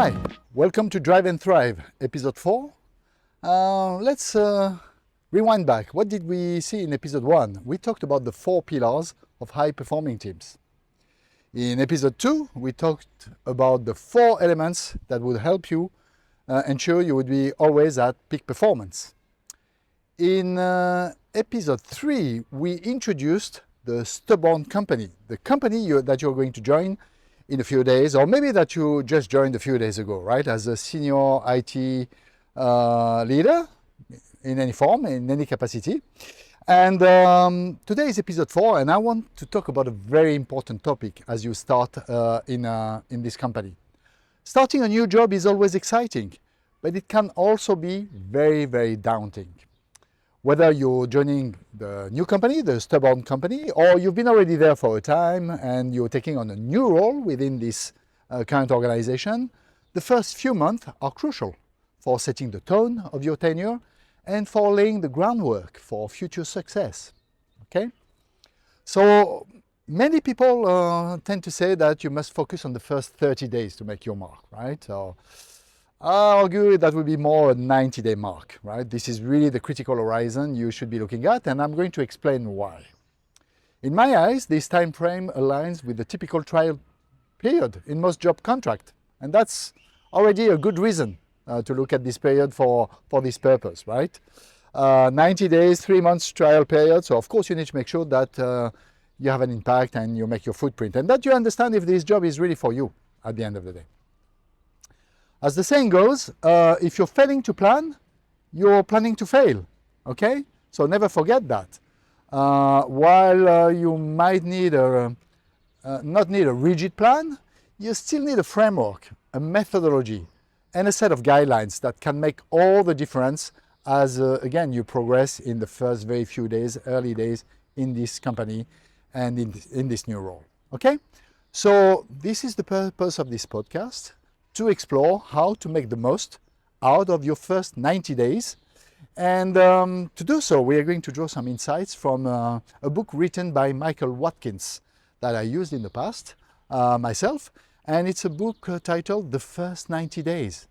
Hi, welcome to Drive and Thrive, episode 4. Let's rewind back. What did we see in episode 1? We talked about the 4 pillars of high-performing teams. In episode 2, we talked about the 4 elements that would help you ensure you would be always at peak performance. In episode 3, we introduced the stubborn company, the company that you're going to join in a few days, or maybe that you just joined a few days ago, right? As a senior IT leader in any form, in any capacity. And today is episode 4, and I want to talk about a very important topic as you start in this company. Starting a new job is always exciting, but it can also be very, very daunting. Whether you're joining the new company, the stubborn company, or you've been already there for a time and you're taking on a new role within this current organization, the first few months are crucial for setting the tone of your tenure and for laying the groundwork for future success. Okay? So many people tend to say that you must focus on the first 30 days to make your mark, right? So I argue that would be more a 90-day mark, right? This is really the critical horizon you should be looking at, and I'm going to explain why. In my eyes, this time frame aligns with the typical trial period in most job contracts, and that's already a good reason to look at this period for this purpose, right? 90 days, 3 months trial period, so of course you need to make sure that you have an impact and you make your footprint, and that you understand if this job is really for you at the end of the day. As the saying goes, if you're failing to plan, you're planning to fail, okay? So never forget that. While you might need not need a rigid plan, you still need a framework, a methodology, and a set of guidelines that can make all the difference as, again, you progress in the first very few days, early days in this company and in this new role, okay? So this is the purpose of this podcast, to explore how to make the most out of your first 90 days. And to do so, we are going to draw some insights from a book written by Michael Watkins that I used in the past myself. And it's a book titled The First 90 Days.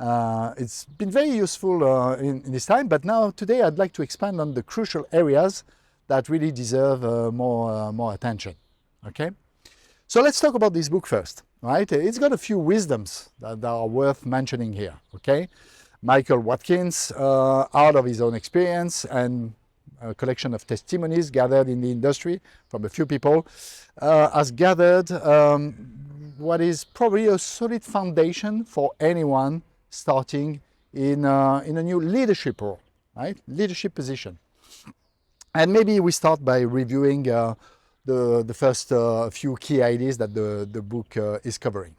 It's been very useful in this time, but now today I'd like to expand on the crucial areas that really deserve more attention. Okay? So let's talk about this book first, right? It's got a few wisdoms that are worth mentioning here, okay? Michael Watkins, out of his own experience and a collection of testimonies gathered in the industry from a few people, has gathered what is probably a solid foundation for anyone starting in a new leadership role, right? Leadership position. And maybe we start by reviewing the first few key ideas that the book is covering.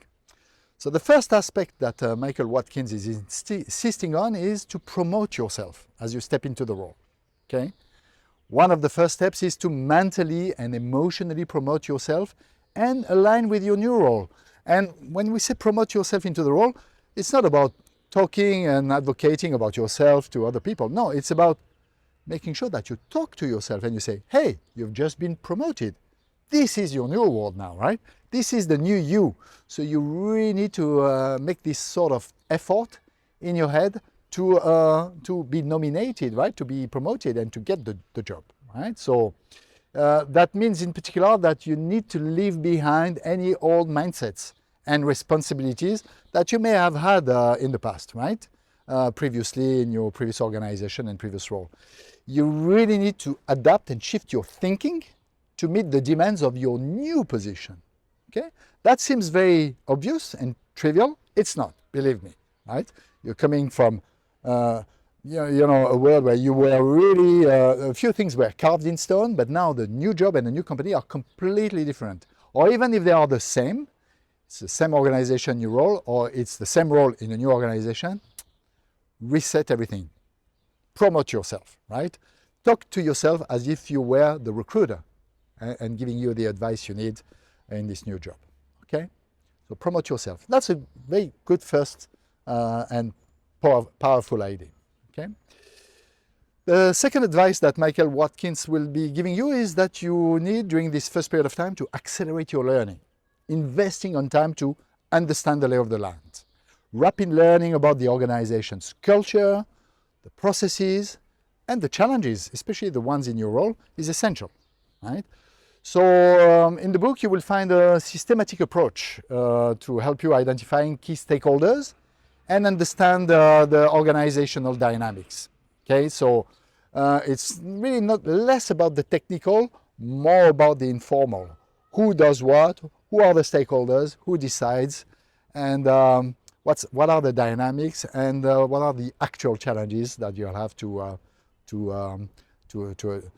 So the first aspect that Michael Watkins is insisting on is to promote yourself as you step into the role. Okay? One of the first steps is to mentally and emotionally promote yourself and align with your new role. And when we say promote yourself into the role, it's not about talking and advocating about yourself to other people. No, it's about making sure that you talk to yourself and you say, hey, you've just been promoted. This is your new world now, right? This is the new you. So you really need to make this sort of effort in your head to be nominated, right? To be promoted and to get the job, right? So that means in particular that you need to leave behind any old mindsets and responsibilities that you may have had in the past, right? Previously in your previous organization and previous role. You really need to adapt and shift your thinking to meet the demands of your new position. Okay? That seems very obvious and trivial. It's not, believe me, right? You're coming from a world where you were really, a few things were carved in stone, but now the new job and the new company are completely different. Or even if they are the same, it's the same organization, new role, or it's the same role in a new organization, reset everything. Promote yourself, right? Talk to yourself as if you were the recruiter and giving you the advice you need in this new job, okay? So promote yourself. That's a very good first and powerful idea, okay? The second advice that Michael Watkins will be giving you is that you need, during this first period of time, to accelerate your learning, investing on time to understand the lay of the land. rapid learning about the organization's culture, the processes, and the challenges, especially the ones in your role, is essential, right? So in the book, you will find a systematic approach to help you identifying key stakeholders and understand the organizational dynamics. Okay, so it's really not less about the technical, more about the informal. Who does what? Who are the stakeholders? Who decides? And what are the dynamics? And what are the actual challenges that you'll have to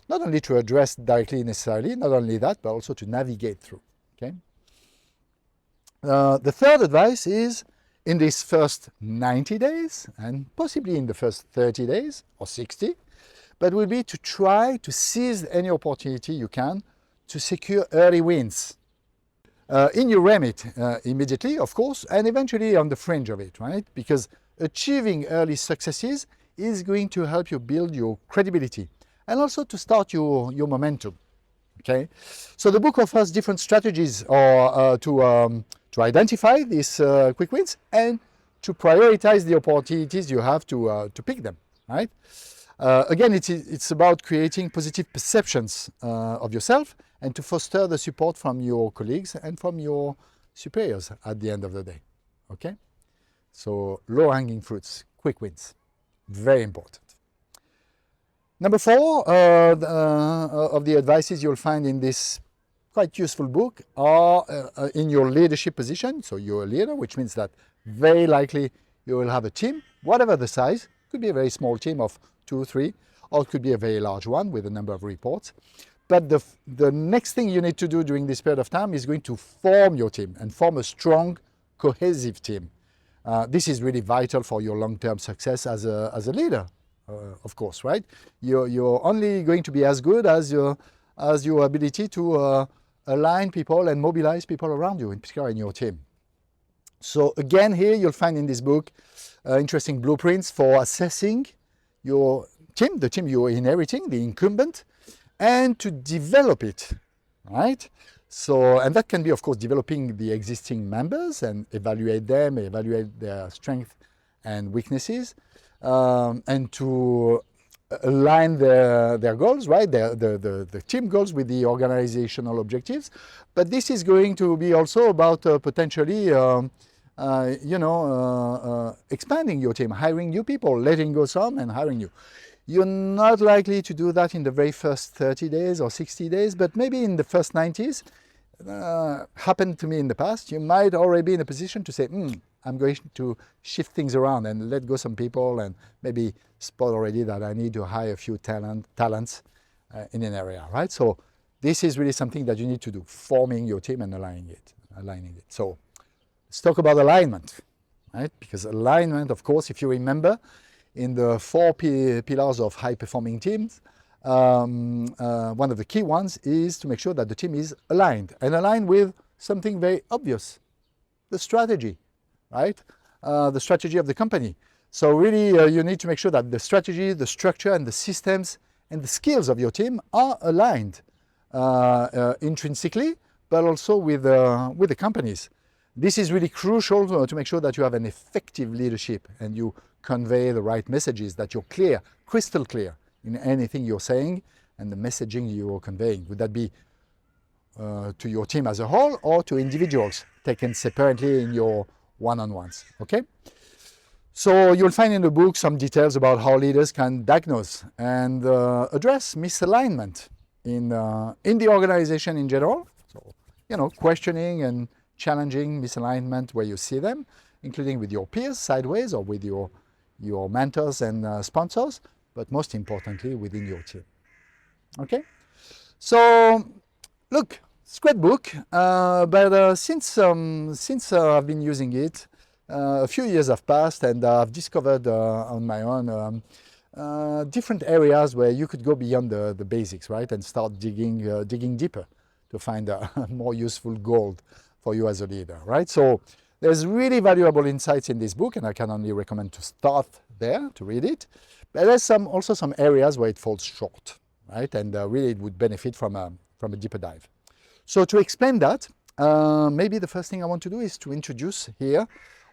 not only to address directly necessarily, not only that, but also to navigate through. Okay. The third advice is in these first 90 days and possibly in the first 30 days or 60, but will be to try to seize any opportunity you can to secure early wins. In your remit immediately, of course, and eventually on the fringe of it, right? Because achieving early successes is going to help you build your credibility and also to start your momentum, okay? So the book offers different strategies to identify these quick wins and to prioritize the opportunities you have to pick them, right? Again, it's about creating positive perceptions of yourself and to foster the support from your colleagues and from your superiors at the end of the day, okay? So low-hanging fruits, quick wins, very important. Number 4 of the advices you'll find in this quite useful book are in your leadership position. So you're a leader, which means that very likely you will have a team, whatever the size. Could be a very small team of 2 or 3, or it could be a very large one with a number of reports. But the next thing you need to do during this period of time is going to form your team and form a strong, cohesive team. This is really vital for your long-term success as a leader. Of course, right? You're only going to be as good as your ability to align people and mobilize people around you, in particular in your team. So again, here you'll find in this book interesting blueprints for assessing your team, the team you're inheriting, the incumbent, and to develop it, right? So, and that can be, of course, developing the existing members and evaluate them, evaluate their strengths and weaknesses, and to align their goals, right? The team goals with the organizational objectives. But this is going to be also about potentially, expanding your team, hiring new people, letting go some and hiring you. You're not likely to do that in the very first 30 days or 60 days, but maybe in the first 90s. Happened to me in the past. You might already be in a position to say, I'm going to shift things around and let go some people and maybe spot already that I need to hire a few talents in an area, right? So this is really something that you need to do, forming your team and aligning it. So let's talk about alignment, right? Because alignment, of course, if you remember, in the 4 pillars of high-performing teams, one of the key ones is to make sure that the team is aligned, and aligned with something very obvious, the strategy, right? The strategy of the company. So really, you need to make sure that the strategy, the structure, and the systems and the skills of your team are aligned intrinsically, but also with the companies. This is really crucial to make sure that you have an effective leadership and you convey the right messages, that you're clear, crystal clear in anything you're saying and the messaging you're conveying. Would that be to your team as a whole or to individuals taken separately in your one-on-ones, okay? So you'll find in the book some details about how leaders can diagnose and address misalignment in the organization in general. So, questioning and challenging misalignment where you see them, including with your peers sideways or with your mentors and sponsors, but most importantly within your team. Okay? So, look, it's a great book, but since I've been using it, a few years have passed and I've discovered on my own different areas where you could go beyond the basics, right, and start digging deeper to find more useful gold for you as a leader, right? So there's really valuable insights in this book, and I can only recommend to start there to read it. But there's also some areas where it falls short, right? And really it would benefit from a deeper dive. So to explain that, maybe the first thing I want to do is to introduce here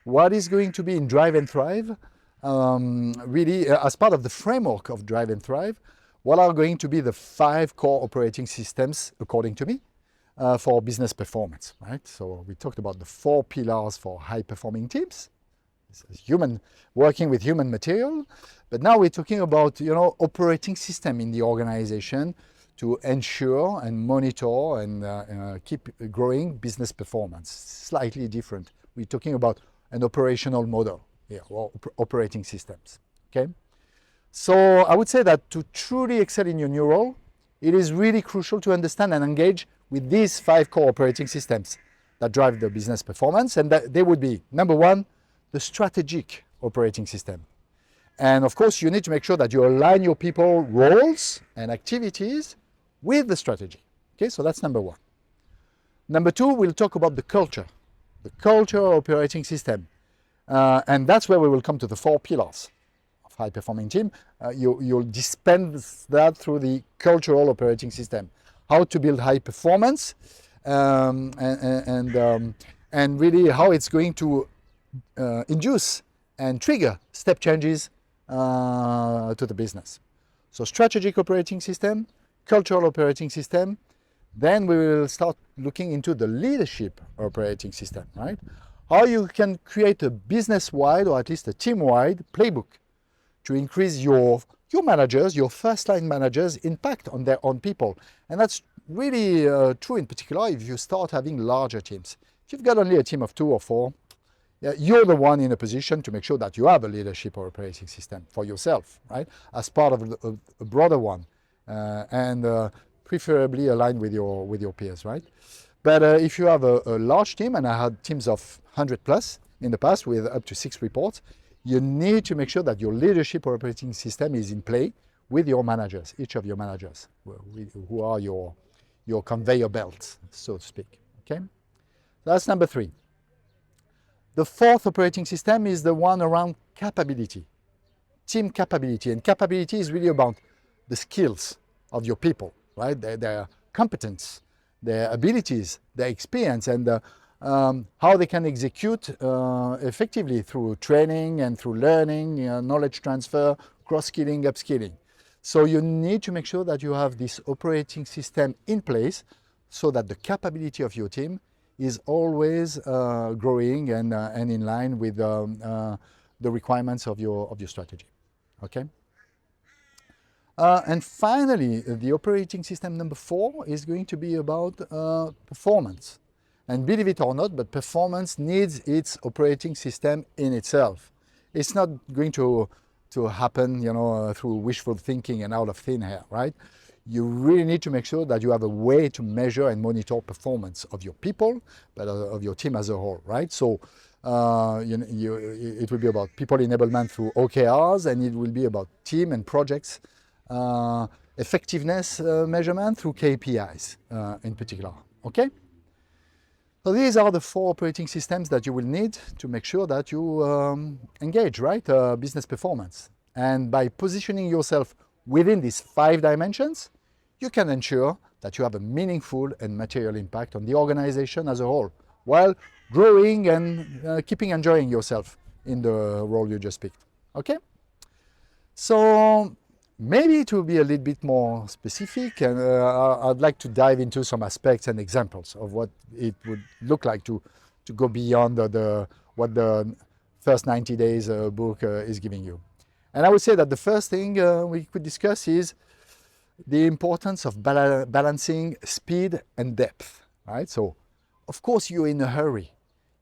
what is going to be in Drive and Thrive, really as part of the framework of Drive and Thrive, what are going to be the 5 core operating systems, according to me, for business performance, right? So we talked about the 4 pillars for high-performing teams, human, working with human material, but now we're talking about, operating system in the organization to ensure and monitor and keep growing business performance. Slightly different. We're talking about an operational model here, or operating systems, okay? So I would say that to truly excel in your new role, it is really crucial to understand and engage with these 5 core operating systems that drive the business performance. And that they would be, number 1, the strategic operating system. And of course, you need to make sure that you align your people roles and activities with the strategy. Okay, so that's number 1. Number 2, we'll talk about the culture operating system. And that's where we will come to the 4 pillars of high-performing team. You'll dispense that through the cultural operating system. How to build high performance and really how it's going to induce and trigger step changes to the business. So strategic operating system, cultural operating system, then we will start looking into the leadership operating system, right? How you can create a business-wide or at least a team-wide playbook to increase your managers, your first-line managers' impact on their own people. And that's really true in particular if you start having larger teams. If you've got only a team of 2 or 4, you're the one in a position to make sure that you have a leadership or operating system for yourself, right? As part of a broader one, and preferably aligned with your peers, right? But if you have a large team, and I had teams of 100 plus in the past with up to 6 reports, you need to make sure that your leadership or operating system is in play with your managers, each of your managers, who are your conveyor belts, so to speak, okay? That's number 3. The 4th operating system is the one around capability, team capability. And capability is really about the skills of your people, right? Their competence, their abilities, their experience, and how they can execute effectively through training and through learning, knowledge transfer, cross-skilling, upskilling. So you need to make sure that you have this operating system in place so that the capability of your team is always growing and in line with the requirements of your strategy, okay? And finally, the operating system number 4 is going to be about performance. And believe it or not, but performance needs its operating system in itself. It's not going to happen, through wishful thinking and out of thin air, right? You really need to make sure that you have a way to measure and monitor performance of your people, but of your team as a whole, right? So it will be about people enablement through OKRs, and it will be about team and projects effectiveness measurement through KPIs in particular, okay? So these are the 4 operating systems that you will need to make sure that you engage, right, business performance. And by positioning yourself within these 5 dimensions, you can ensure that you have a meaningful and material impact on the organization as a whole, while growing and keeping enjoying yourself in the role you just picked, okay? So maybe to be a little bit more specific, and I'd like to dive into some aspects and examples of what it would look like to go beyond what the first 90 days book is giving you. And I would say that the first thing we could discuss is the importance of balancing speed and depth, right? So, of course, you're in a hurry.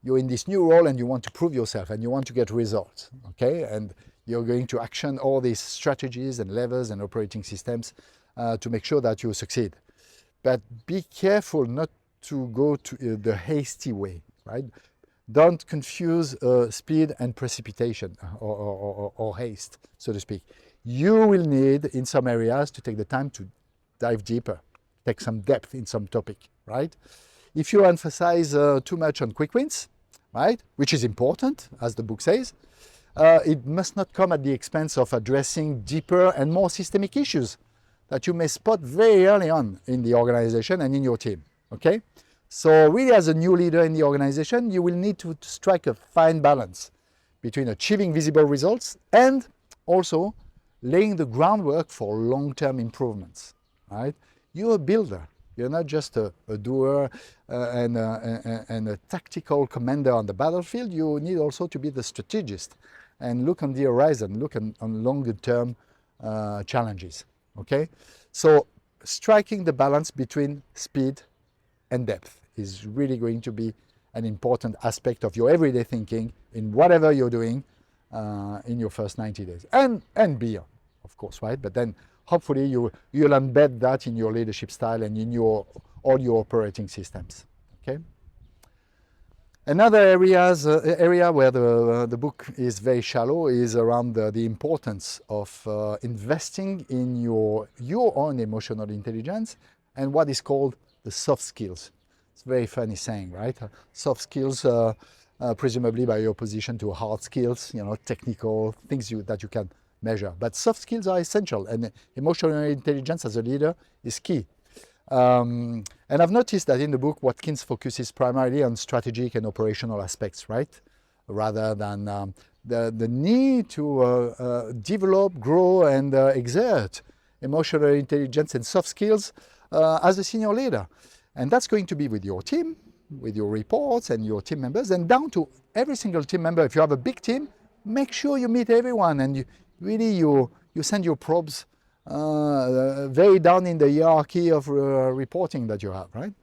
You're in this new role and you want to prove yourself and you want to get results, okay? And you're going to action all these strategies and levers and operating systems to make sure that you succeed. But be careful not to go to the hasty way, right? Don't confuse speed and precipitation or haste, so to speak. You will need, in some areas, to take the time to dive deeper, take some depth in some topic, right? If you emphasize too much on quick wins, right, which is important, as the book says, it must not come at the expense of addressing deeper and more systemic issues that you may spot very early on in the organization and in your team, okay? So really, as a new leader in the organization, you will need to strike a fine balance between achieving visible results and also laying the groundwork for long-term improvements, right? You're a builder. You're not just a doer and a tactical commander on the battlefield. You need also to be the strategist and look on the horizon, look on longer-term challenges, okay? So striking the balance between speed and depth is really going to be an important aspect of your everyday thinking in whatever you're doing in your first 90 days and beyond, of course, right? But then hopefully you'll embed that in your leadership style and in all your operating systems, okay? Another area where the book is very shallow is around the importance of investing in your own emotional intelligence and what is called the soft skills. It's a very funny saying, right? Soft skills, presumably by opposition to hard skills, technical things that you can measure. But soft skills are essential, and emotional intelligence as a leader is key. And I've noticed that in the book, Watkins focuses primarily on strategic and operational aspects, right? Rather than the need to develop, grow, and exert emotional intelligence and soft skills as a senior leader. And that's going to be with your team, with your reports and your team members, and down to every single team member. If you have a big team, make sure you meet everyone and you send your probes very down in the hierarchy of reporting that you have, right?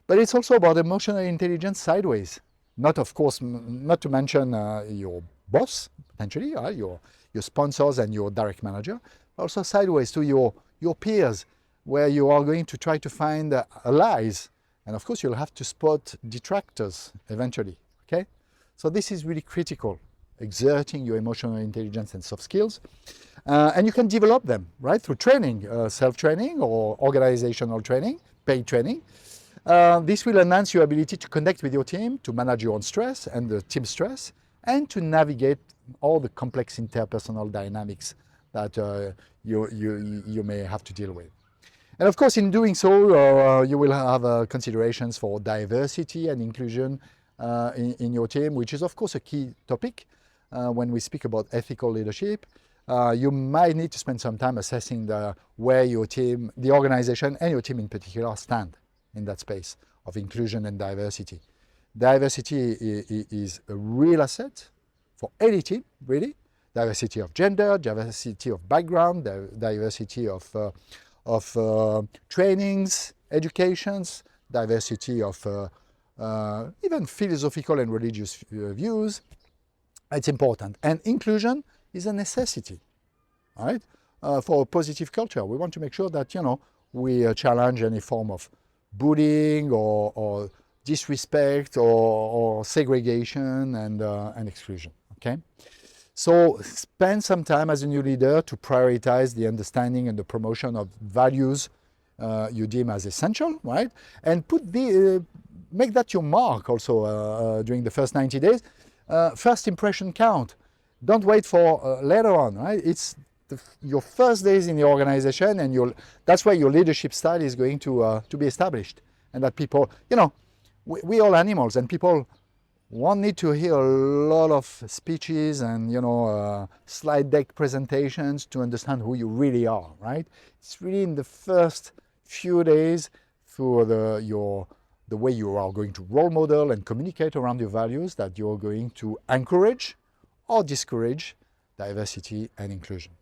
But it's also about emotional intelligence sideways. Not, of course, not to mention your boss, potentially, your sponsors and your direct manager, also sideways to your peers, where you are going to try to find allies. And of course, you'll have to spot detractors eventually, okay? So this is really critical, exerting your emotional intelligence and soft skills. And you can develop them, right, through training, self-training or organizational training, paid training. This will enhance your ability to connect with your team, to manage your own stress and the team stress, and to navigate all the complex interpersonal dynamics that you may have to deal with. And of course, in doing so, you will have considerations for diversity and inclusion in your team, which is, of course, a key topic when we speak about ethical leadership. You might need to spend some time assessing where your team, the organization, and your team in particular stand in that space of inclusion and diversity. Diversity is a real asset for any team, really. Diversity of gender, diversity of background, diversity of trainings, educations, diversity of even philosophical and religious views. It's important. And inclusion is a necessity, right? For a positive culture. We want to make sure that, we challenge any form of bullying or disrespect or segregation and exclusion, okay? So spend some time as a new leader to prioritize the understanding and the promotion of values you deem as essential, right? And make that your mark also during the first 90 days. First impression count. Don't wait for later on, right? It's your first days in the organization, and that's where your leadership style is going to be established. And that people, we all animals, and people won't need to hear a lot of speeches and slide deck presentations to understand who you really are, right? It's really in the first few days through the way you are going to role model and communicate around your values that you're going to encourage or discourage diversity and inclusion.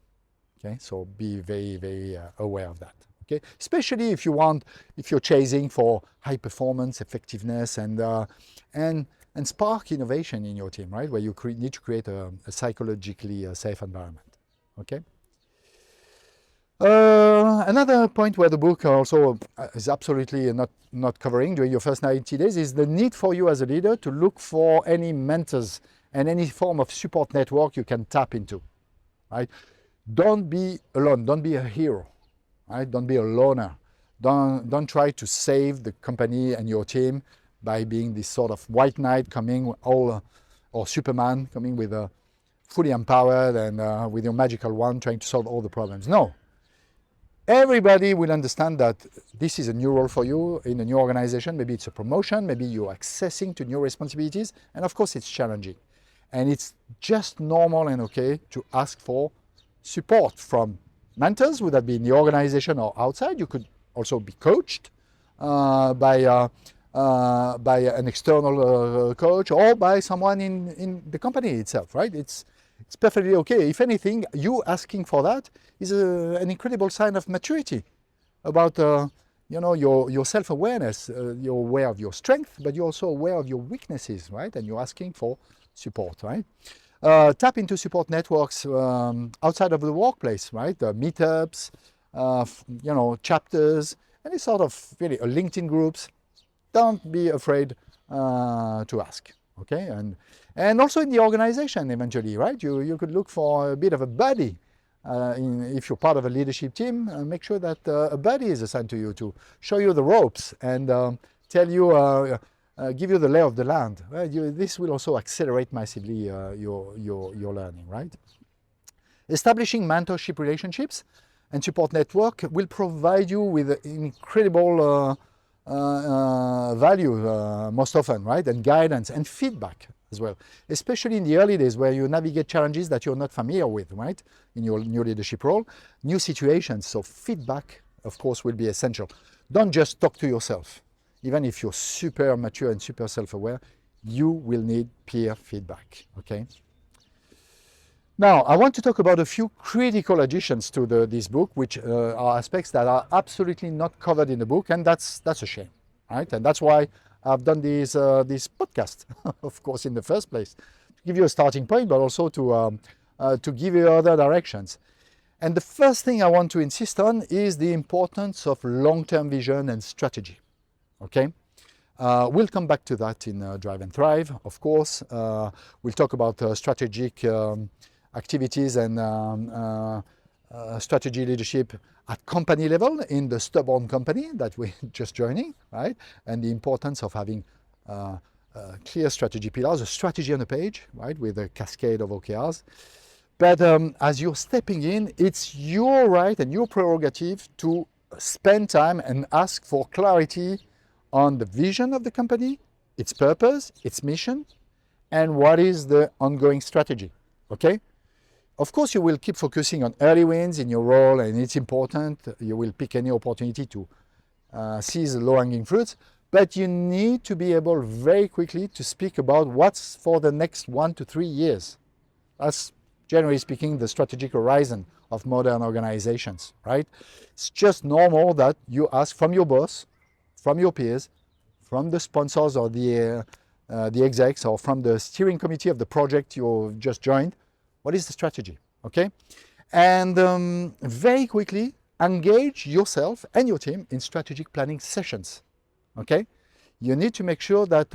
Okay, so be very, very aware of that. Okay, especially if you're chasing for high performance, effectiveness, and spark innovation in your team, right? Where you need to create a psychologically safe environment. Okay. Another point where the book also is absolutely not covering during your first 90 days is the need for you as a leader to look for any mentors and any form of support network you can tap into, right? Don't be alone. Don't be a hero, right? Don't be a loner. Don't try to save the company and your team by being this sort of white knight coming or Superman coming with a fully empowered and with your magical wand trying to solve all the problems. No. Everybody will understand that this is a new role for you in a new organization. Maybe it's a promotion, maybe you're accessing to new responsibilities, and of course it's challenging. And it's just normal and okay to ask for support from mentors, would that be in the organization or outside. You could also be coached by an external coach or by someone in the company itself, right? It's perfectly okay. If anything, you asking for that is an incredible sign of maturity about your self-awareness. You're aware of your strength, but you're also aware of your weaknesses, right? And you're asking for support, right? Tap into support networks outside of the workplace, right? Meetups, chapters, any sort of really LinkedIn groups. Don't be afraid to ask, okay? And also in the organization eventually, right? You could look for a bit of a buddy. If you're part of a leadership team, make sure that a buddy is assigned to you to show you the ropes and tell you, give you the lay of the land. Right? This will also accelerate massively your learning, right? Establishing mentorship relationships and support network will provide you with incredible value most often, right? And guidance and feedback as well, especially in the early days where you navigate challenges that you're not familiar with, right? In your new leadership role, new situations. So feedback, of course, will be essential. Don't just talk to yourself. Even if you're super mature and super self-aware, you will need peer feedback, okay? Now, I want to talk about a few critical additions to this book, which are aspects that are absolutely not covered in the book, and that's a shame, right? And that's why I've done this podcast, of course, in the first place, to give you a starting point, but also to give you other directions. And the first thing I want to insist on is the importance of long-term vision and strategy, okay? We'll come back to that in Drive and Thrive, of course. We'll talk about strategic activities and strategy leadership at company level in the stubborn company that we're just joining, right? And the importance of having clear strategy pillars, a strategy on a page, right, with a cascade of OKRs. But as you're stepping in, it's your right and your prerogative to spend time and ask for clarity on the vision of the company, its purpose, its mission, and what is the ongoing strategy, okay? Of course, you will keep focusing on early wins in your role, and it's important. You will pick any opportunity to seize the low-hanging fruits, but you need to be able very quickly to speak about what's for the next 1 to 3 years. That's, generally speaking, the strategic horizon of modern organizations, right? It's just normal that you ask from your boss, from your peers, from the sponsors or the execs, or from the steering committee of the project you just joined, what is the strategy, okay? And very quickly engage yourself and your team in strategic planning sessions, okay? You need to make sure that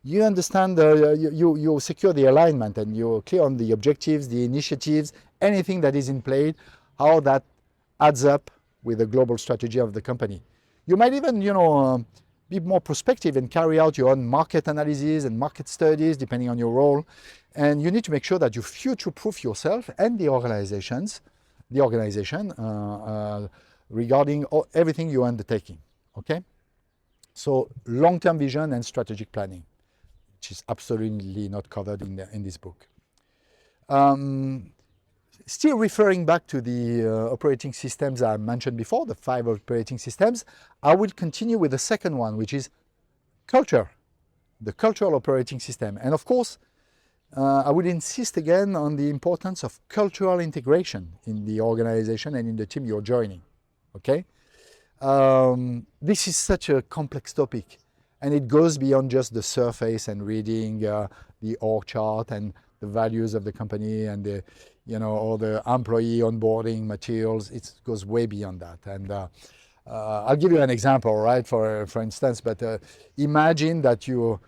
you understand, you secure the alignment and you're clear on the objectives, the initiatives, anything that is in play, how that adds up with the global strategy of the company. You might even, be more prospective and carry out your own market analysis and market studies, depending on your role. And you need to make sure that you future-proof yourself and the organization regarding everything you're undertaking, okay? So long-term vision and strategic planning, which is absolutely not covered in this book. Still referring back to the operating systems I mentioned before, the 5 operating systems, I will continue with the second one, which is culture, the cultural operating system. And of course, I will insist again on the importance of cultural integration in the organization and in the team you're joining, okay? This is such a complex topic, and it goes beyond just the surface and reading the org chart and the values of the company and the all the employee onboarding materials. It goes way beyond that. And I'll give you an example, right? For instance, but imagine that you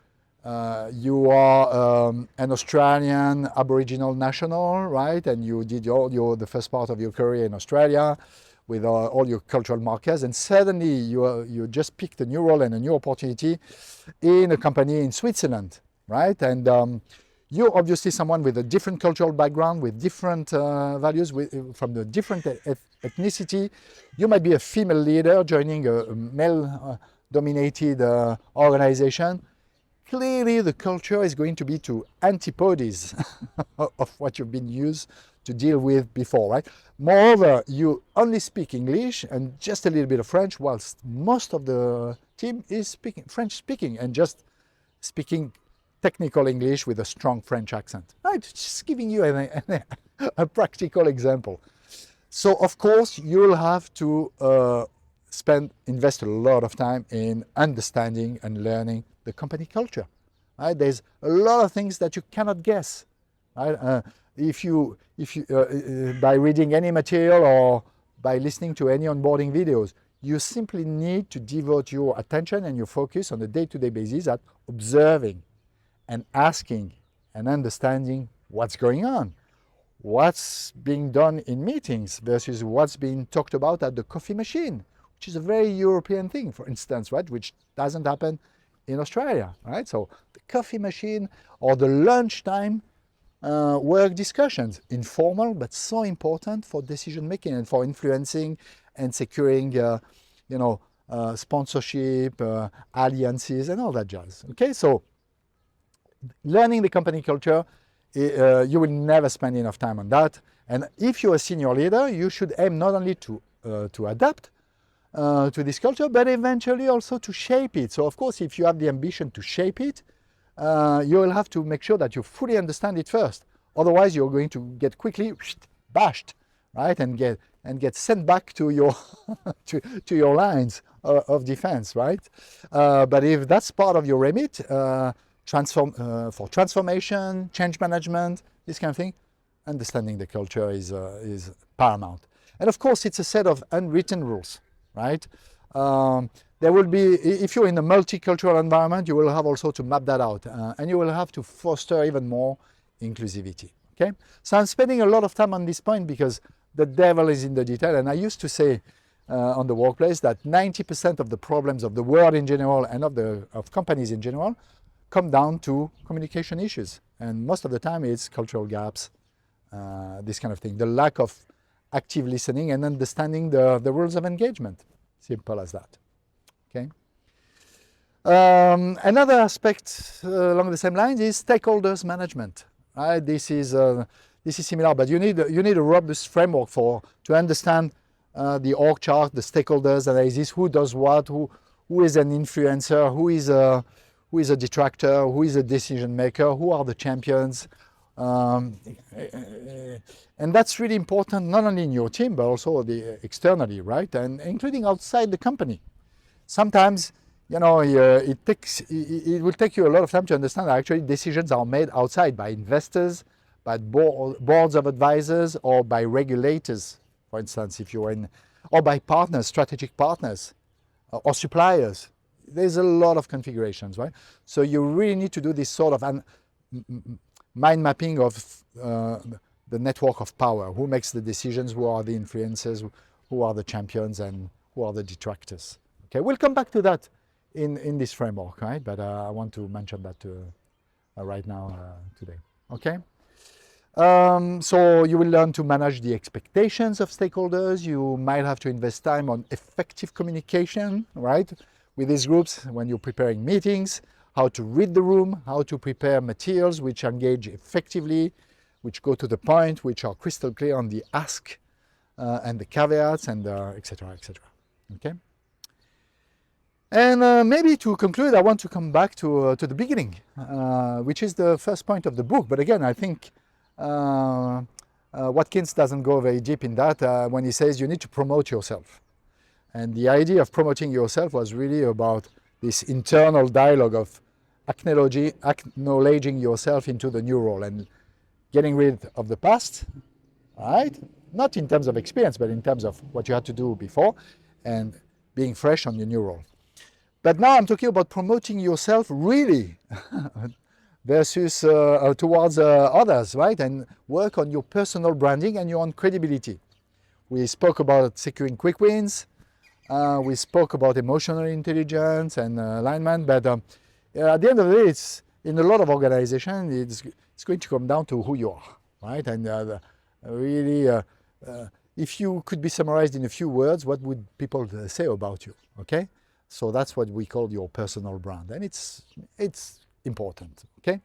are an Australian Aboriginal national, right? And you did the first part of your career in Australia with all your cultural markers, and suddenly you just picked a new role and a new opportunity in a company in Switzerland, right? And You're obviously someone with a different cultural background, with different values, from the different ethnicity. You might be a female leader joining a male-dominated organization. Clearly, the culture is going to be to antipodes of what you've been used to deal with before, right? Moreover, you only speak English and just a little bit of French, whilst most of the team is speaking French-speaking and just speaking technical English with a strong French accent. Right? Just giving you a practical example. So, of course, you'll have to invest a lot of time in understanding and learning the company culture. Right? There's a lot of things that you cannot guess. Right? If you by reading any material or by listening to any onboarding videos, you simply need to devote your attention and your focus on a day-to-day basis at observing and asking and understanding what's going on, what's being done in meetings versus what's being talked about at the coffee machine, which is a very European thing, for instance, right, which doesn't happen in Australia, right? So the coffee machine or the lunchtime work discussions, informal but so important for decision making and for influencing and securing, sponsorship, alliances, and all that jazz. Okay, so learning the company culture, you will never spend enough time on that. And if you're a senior leader, you should aim not only to adapt to this culture, but eventually also to shape it. So of course, if you have the ambition to shape it, you will have to make sure that you fully understand it first. Otherwise, you're going to get quickly bashed, right, and get sent back to your to your lines of defense, right? But if that's part of your remit, for transformation, change management, this kind of thing, understanding the culture is paramount. And of course, it's a set of unwritten rules, right? There will be, if you're in a multicultural environment, you will have also to map that out, and you will have to foster even more inclusivity. Okay, so I'm spending a lot of time on this point because the devil is in the detail, and I used to say on the workplace that 90% of the problems of the world in general and of companies in general come down to communication issues, and most of the time it's cultural gaps, this kind of thing, the lack of active listening and understanding the rules of engagement. Simple as that. Okay. Another aspect along the same lines is stakeholders management. Right? This is similar, but you need a robust framework to understand the org chart, the stakeholders analysis, who does what, who is an influencer, who is a detractor, who is a decision maker, who are the champions. And that's really important, not only in your team, but also externally, right? And including outside the company. Sometimes, it will take you a lot of time to understand that actually decisions are made outside by investors, by boards of advisors, or by regulators, for instance, or by partners, strategic partners, or suppliers. There's a lot of configurations, right? So you really need to do this sort of mind mapping of the network of power. Who makes the decisions? Who are the influencers? Who are the champions? And who are the detractors? Okay, we'll come back to that in this framework, right? But I want to mention that right now today. Okay. So you will learn to manage the expectations of stakeholders. You might have to invest time on effective communication, right, with these groups when you're preparing meetings, how to read the room, how to prepare materials which engage effectively, which go to the point, which are crystal clear on the ask and the caveats, and et cetera, et cetera. Okay. And maybe to conclude, I want to come back to the beginning, which is the first point of the book. But again, I think Watkins doesn't go very deep in that when he says you need to promote yourself. And the idea of promoting yourself was really about this internal dialogue of acknowledging yourself into the new role and getting rid of the past, right? Not in terms of experience, but in terms of what you had to do before and being fresh on your new role. But now I'm talking about promoting yourself really versus towards others, right? And work on your personal branding and your own credibility. We spoke about securing quick wins. We spoke about emotional intelligence and alignment. But at the end of the day, in a lot of organizations, it's going to come down to who you are, right? And really, if you could be summarized in a few words, what would people say about you, okay? So that's what we call your personal brand, and it's important, okay?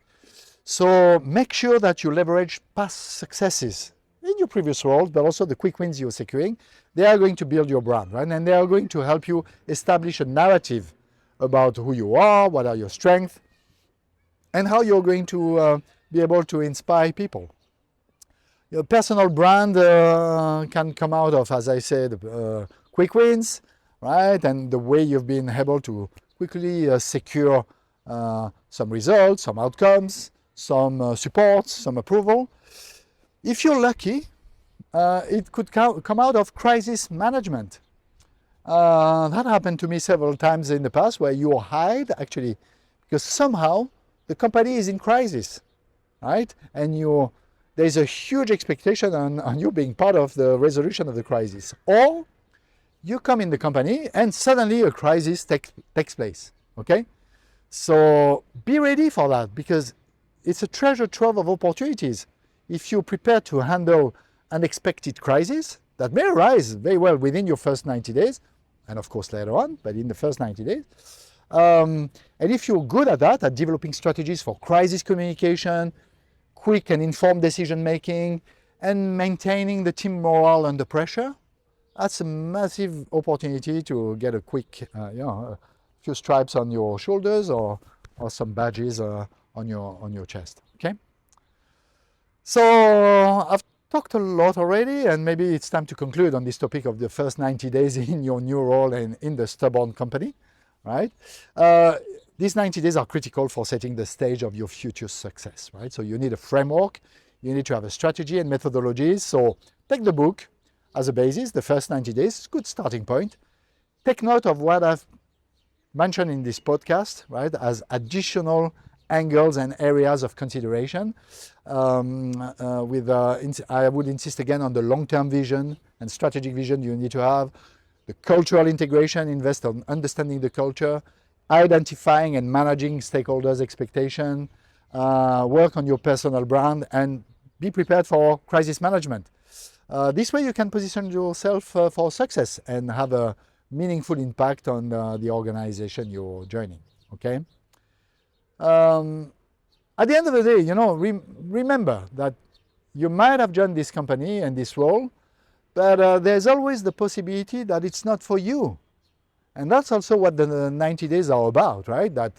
So make sure that you leverage past successes in your previous roles, but also the quick wins you're securing. They are going to build your brand, right? And they are going to help you establish a narrative about who you are, what are your strengths, and how you're going to be able to inspire people. Your personal brand can come out of, as I said, quick wins, right? And the way you've been able to quickly secure some results, some outcomes, some support, some approval. If you're lucky, it could come out of crisis management. That happened to me several times in the past, where you hide actually because somehow the company is in crisis, right? And there's a huge expectation on you being part of the resolution of the crisis. Or you come in the company and suddenly a crisis takes place, okay? So be ready for that, because it's a treasure trove of opportunities. If you're prepared to handle unexpected crises that may arise very well within your first 90 days, and of course later on, but in the first 90 days, and if you're good at that, at developing strategies for crisis communication, quick and informed decision making, and maintaining the team morale under pressure, that's a massive opportunity to get a quick, a few stripes on your shoulders or some badges on your chest. Okay. So I've talked a lot already, and maybe it's time to conclude on this topic of the first 90 days in your new role and in the stubborn company, right? These 90 days are critical for setting the stage of your future success, right? So you need a framework, you need to have a strategy and methodologies. So take the book as a basis, the first 90 days, it's a good starting point. Take note of what I've mentioned in this podcast, right, as additional angles and areas of consideration. I would insist again on the long-term vision and strategic vision you need to have, the cultural integration, invest on understanding the culture, identifying and managing stakeholders' expectation, work on your personal brand, and be prepared for crisis management. This way you can position yourself for success and have a meaningful impact on the organization you're joining, okay? At the end of the day, remember that you might have joined this company and this role, but there's always the possibility that it's not for you. And that's also what the 90 days are about, right? That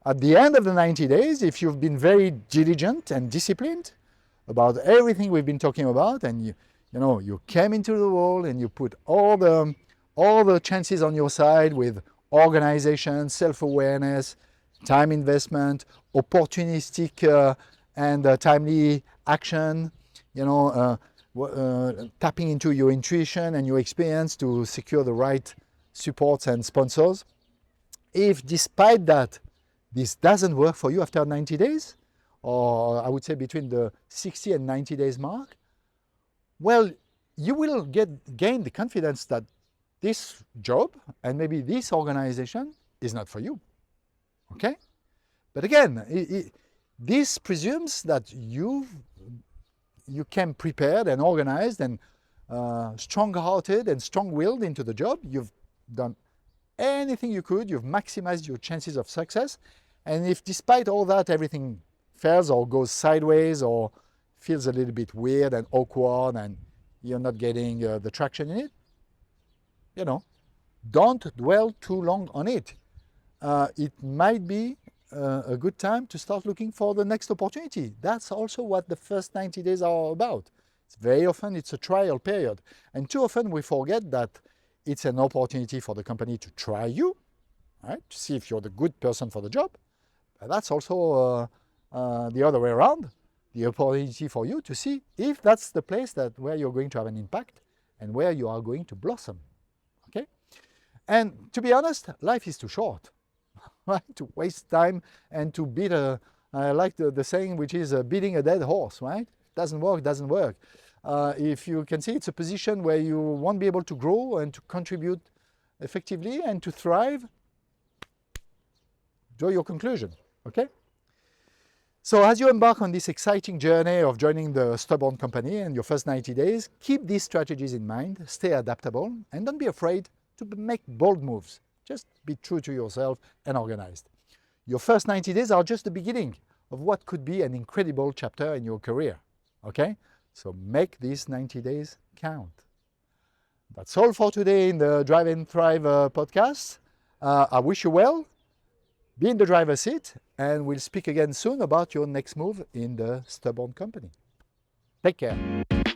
at the end of the 90 days, if you've been very diligent and disciplined about everything we've been talking about, and you came into the role and you put all the chances on your side with organization, self-awareness, time investment, opportunistic and timely action, tapping into your intuition and your experience to secure the right supports and sponsors. If despite that, this doesn't work for you after 90 days, or I would say between the 60 and 90 days mark, well, you will gain the confidence that this job and maybe this organization is not for you, okay? But again, this presumes that you came prepared and organized and strong-hearted and strong-willed into the job. You've done anything you could, you've maximized your chances of success, and if despite all that everything fails or goes sideways or feels a little bit weird and awkward and you're not getting the traction in it, don't dwell too long on it. It might be a good time to start looking for the next opportunity. That's also what the first 90 days are about. Very often it's a trial period, and too often we forget that it's an opportunity for the company to try you, right, to see if you're the good person for the job. But that's also the other way around, the opportunity for you to see if that's the place where you're going to have an impact and where you are going to blossom, okay? And to be honest, life is too short, right, to waste time and to beat I like the saying, which is beating a dead horse, right? Doesn't work. If you can see, it's a position where you won't be able to grow and to contribute effectively and to thrive. Draw your conclusion, okay? So as you embark on this exciting journey of joining the stubborn company in your first 90 days, keep these strategies in mind, stay adaptable, and don't be afraid to make bold moves. Just be true to yourself and organized. Your first 90 days are just the beginning of what could be an incredible chapter in your career. Okay? So make these 90 days count. That's all for today in the Drive and Thrive podcast. I wish you well. Be in the driver's seat, and we'll speak again soon about your next move in the stubborn company. Take care.